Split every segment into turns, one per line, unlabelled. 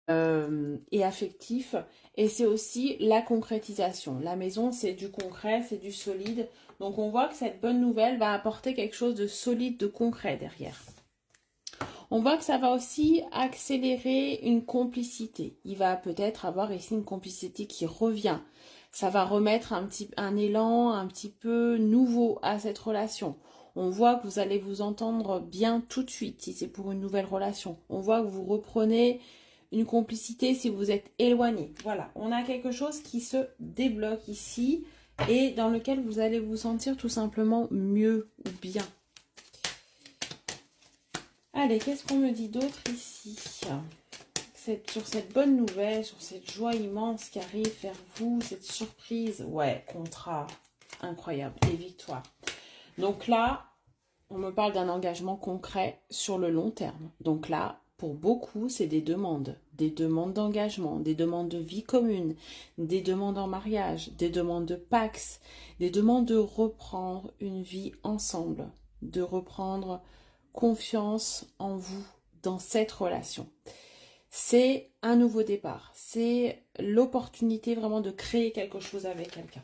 et affectif. Et c'est aussi la concrétisation. La maison, c'est du concret, c'est du solide. Donc on voit que cette bonne nouvelle va apporter quelque chose de solide, de concret derrière. On voit que ça va aussi accélérer une complicité. Il va peut-être avoir ici une complicité qui revient. Ça va remettre un élan un petit peu nouveau à cette relation. On voit que vous allez vous entendre bien tout de suite si c'est pour une nouvelle relation. On voit que vous reprenez une complicité si vous êtes éloigné. Voilà, on a quelque chose qui se débloque ici et dans lequel vous allez vous sentir tout simplement mieux ou bien. Allez, qu'est-ce qu'on me dit d'autre ici? Sur cette bonne nouvelle, sur cette joie immense qui arrive vers vous, cette surprise. Ouais, contrat, incroyable, et victoire. Donc là, on me parle d'un engagement concret sur le long terme. Donc là, pour beaucoup, c'est des demandes d'engagement, des demandes de vie commune, des demandes en mariage, des demandes de Pax, des demandes de reprendre une vie ensemble, de reprendre confiance en vous dans cette relation. C'est un nouveau départ, c'est l'opportunité vraiment de créer quelque chose avec quelqu'un.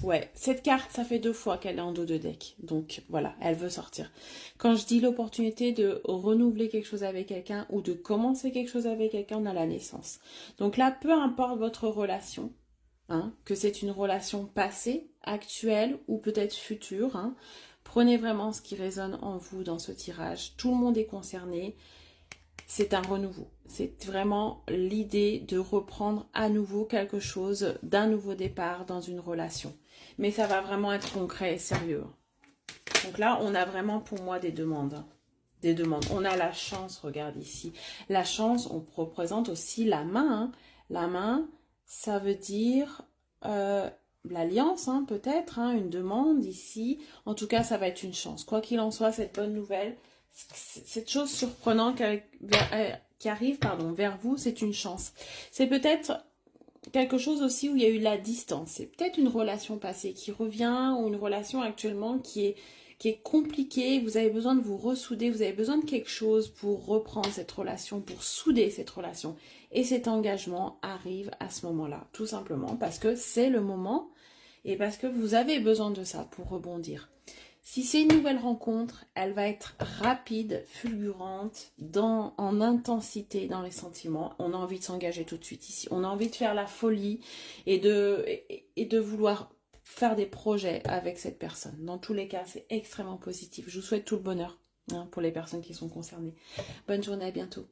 Ouais, cette carte, ça fait 2 fois qu'elle est en dos de deck. Donc voilà, elle veut sortir. Quand je dis l'opportunité de renouveler quelque chose avec quelqu'un ou de commencer quelque chose avec quelqu'un, on a la naissance. Donc là, peu importe votre relation, hein, que c'est une relation passée, actuelle ou peut-être future, hein, prenez vraiment ce qui résonne en vous dans ce tirage. Tout le monde est concerné. C'est un renouveau. C'est vraiment l'idée de reprendre à nouveau quelque chose, d'un nouveau départ dans une relation. Mais ça va vraiment être concret et sérieux. Donc là, on a vraiment pour moi des demandes. Des demandes. On a la chance, regarde ici. La chance, on représente aussi la main. Hein. La main, ça veut dire l'alliance, hein, peut-être, hein, une demande ici. En tout cas, ça va être une chance. Quoi qu'il en soit, cette bonne nouvelle, cette chose surprenante qui arrive vers vous, c'est une chance. C'est peut-être quelque chose aussi où il y a eu la distance. C'est peut-être une relation passée qui revient ou une relation actuellement qui est compliquée. Vous avez besoin de vous ressouder, vous avez besoin de quelque chose pour reprendre cette relation, pour souder cette relation. Et cet engagement arrive à ce moment-là, tout simplement parce que c'est le moment et parce que vous avez besoin de ça pour rebondir. Si c'est une nouvelle rencontre, elle va être rapide, fulgurante, en intensité dans les sentiments. On a envie de s'engager tout de suite ici. On a envie de faire la folie et de vouloir faire des projets avec cette personne. Dans tous les cas, c'est extrêmement positif. Je vous souhaite tout le bonheur, hein, pour les personnes qui sont concernées. Bonne journée, à bientôt.